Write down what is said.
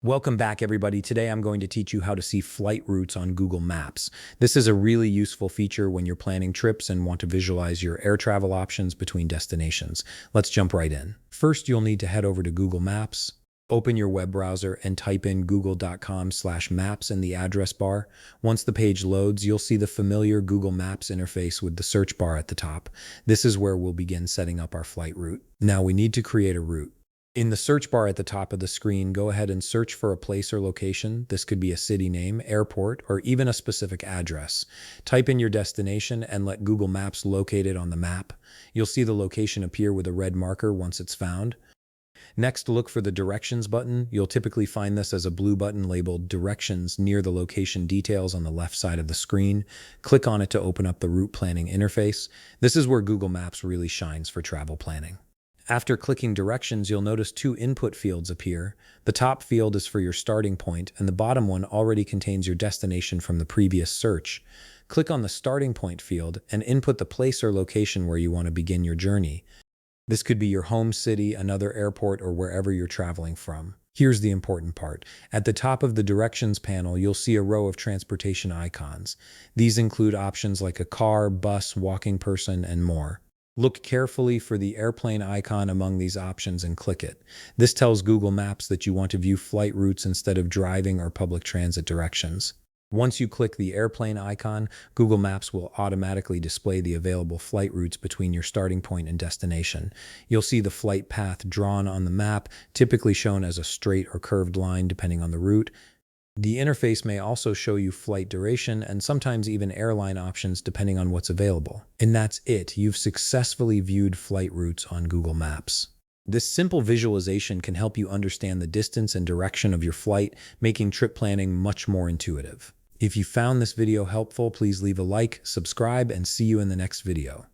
Welcome back, everybody. Today I'm going to teach you how to see flight routes on Google Maps. This is a really useful feature when you're planning trips and want to visualize your air travel options between destinations. Let's jump right in. First, you'll need to head over to Google Maps. Open your web browser and type in google.com/maps in the address bar. Once the page loads, you'll see the familiar Google Maps interface with the search bar at the top. This is where we'll begin setting up our flight route. Now we need to create a route. In the search bar at the top of the screen, go ahead and search for a place or location. This could be a city name, airport, or even a specific address. Type in your destination and let Google Maps locate it on the map. You'll see the location appear with a red marker once it's found. Next, look for the Directions button. You'll typically find this as a blue button labeled Directions near the location details on the left side of the screen. Click on it to open up the route planning interface. This is where Google Maps really shines for travel planning. After clicking Directions, you'll notice two input fields appear. The top field is for your starting point, and the bottom one already contains your destination from the previous search. Click on the starting point field and input the place or location where you want to begin your journey. This could be your home city, another airport, or wherever you're traveling from. Here's the important part. At the top of the Directions panel, you'll see a row of transportation icons. These include options like a car, bus, walking person, and more. Look carefully for the airplane icon among these options and click it. This tells Google Maps that you want to view flight routes instead of driving or public transit directions. Once you click the airplane icon, Google Maps will automatically display the available flight routes between your starting point and destination. You'll see the flight path drawn on the map, typically shown as a straight or curved line depending on the route. The interface may also show you flight duration and sometimes even airline options depending on what's available. And that's it. You've successfully viewed flight routes on Google Maps. This simple visualization can help you understand the distance and direction of your flight, making trip planning much more intuitive. If you found this video helpful, please leave a like, subscribe, and see you in the next video.